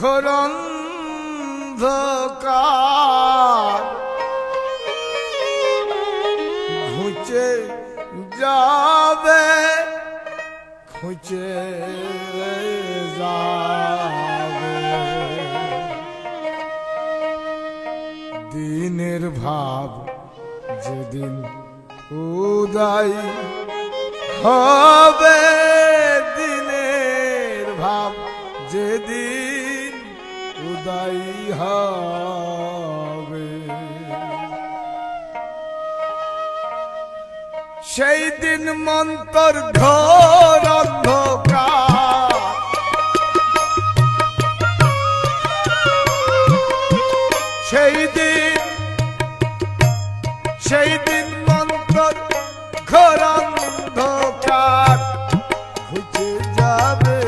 ঘোর অন্ধকার ঘুচে যাবে ঘুচে যাবে দিনের ভাব যেদিন উদয় হবে দিনের ভাব যেদিন উদয় হবে সেই দিন মন্তর ঘোর অন্ধকার সেই দিন মন্তর ঘোর অন্ধকার ঘুচে যাবে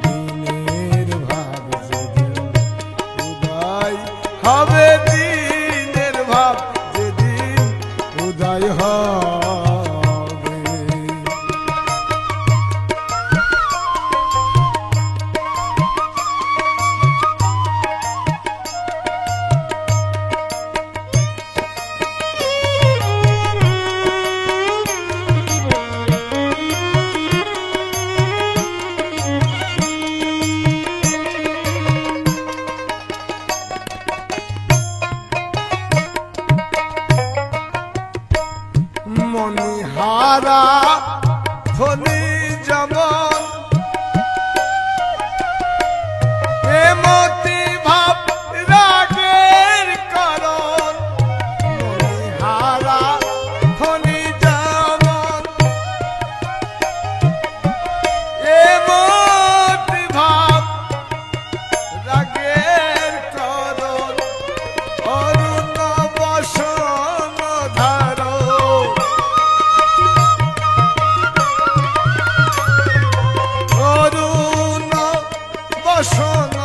দিনের ভাব যেদিন উদয় হবে দিনের ভাব যেদিন উদয় হবে মনিহারা ধনী যেমন এমতি ভাব রাগের কারণ মনিহারা ধনী যেমন এমতি ভাব রাগের কারণ অরুণ বসন ধারণ বসন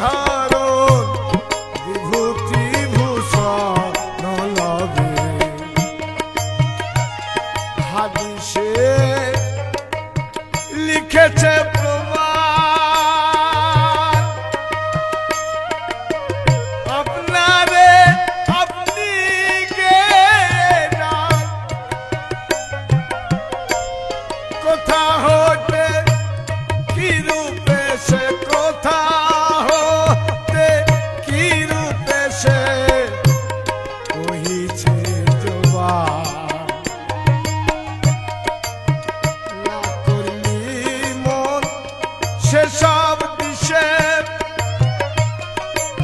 ধারণ বিভূতি ভূষণ লবে হাদিসে লিখেছে প্রমাণ আপনারে আপনি গে কোথা হতে কি রূপে সে কোথা হতে কি রূপে সে কহিছে জবান না করলি মন সেসব দিশে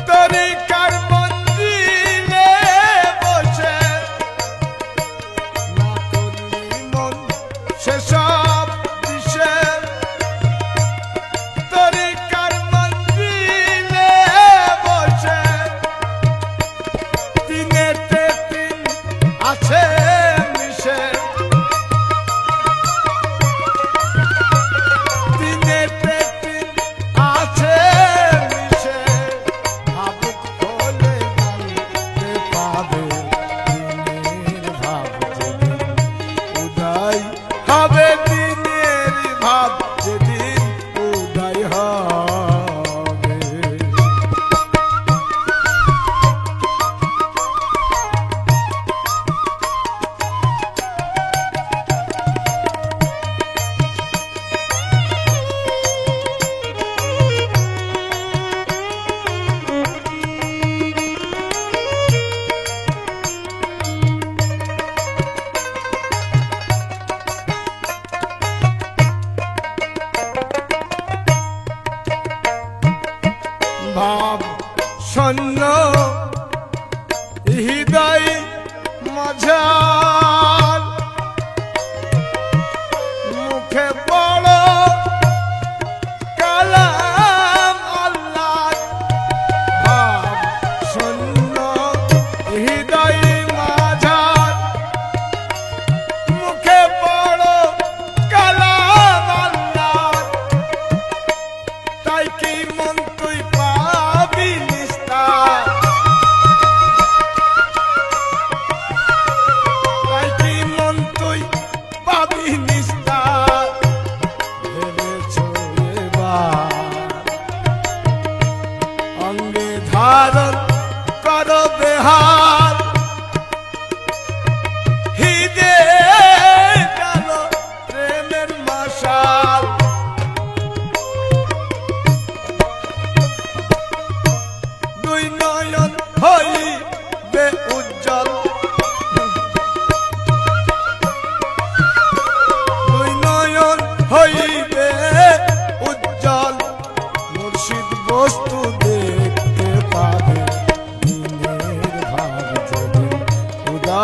তরিকার মন্দিরে বসে না করলি মন সেসব দিশে তরিকার মন্দিরে বসে তিনেতে তিন আছে মিশে তিনেতে তিন আছে মিশে ভাবুক হলে জানতে পাবে দিনের ভাব যেদিন উদয় হবে দিনের ভাব যেদিন উদয় হবে ভাব শূন্য হৃদয় মাঝার মুখে বড় কালাম আল্লাহ ভাব শূন্য হৃদয় মাঝার মুখে বড় কালাম আল্লাহ তাই কি মন তুই পাবি নিস্তার তাই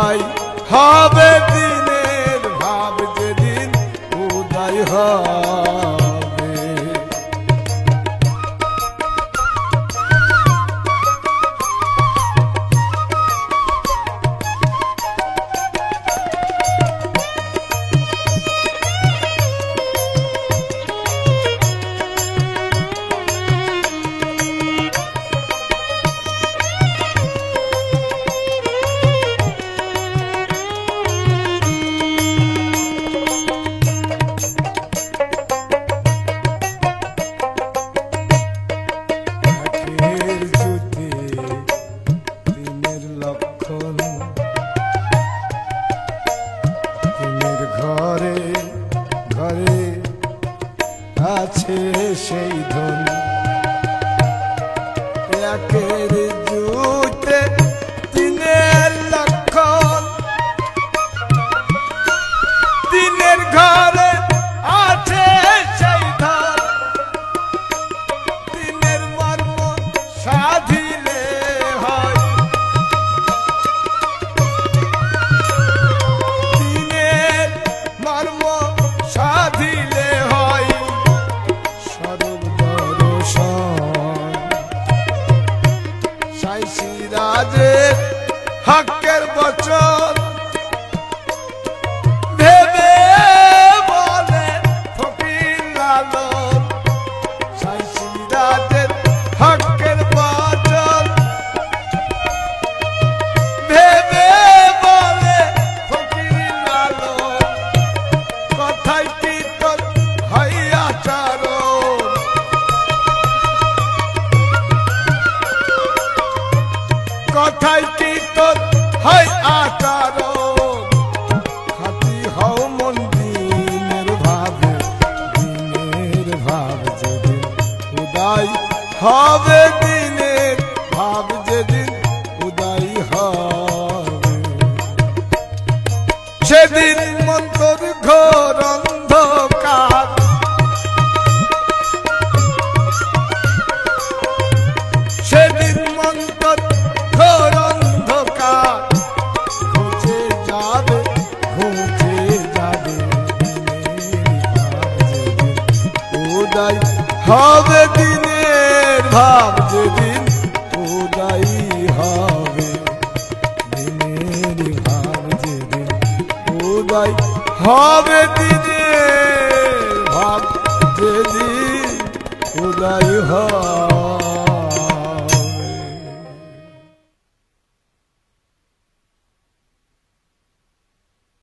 উদয় হবে দিনের ভাব যেদিন উদয় হবে। ঘরে ঘরে আছে সেই ধন, একের জুতে দিনের লক্ষণ। দিনের ঘরে আছে সেই ধন, দিনের মর্ম সাধিলে হয়। দিনের মর্ম সাধিলে হয় স্বরূপ দর্শন। সাই সিরাজের হকের বচন ভেবে বলে ফকির লালন। সাই সিরাজের হকের বচন ভেবে বলে ফকির লালন। কথায় কি তোর হইয়া চারণ, কথায় কি তোর হয় আচরণ। খাতি হও মন দিনের ভাবে, দিনের ভাব যেদিন উদয় হবে, দিনের ভাব যেদিন উদয় হবে। সেদিন মন্তর ঘোর অন্ধকার, সেদিন মন্তর ঘোর অন্ধকার। ঘুচে যাবে ঘুচে যাবে, উদয় হবে দিনের ভাব যেদিন উদয় হবে। দিনের ভাব যেদিন উদয় হবে, দিনের ভাব যেদিন উদয় হবে।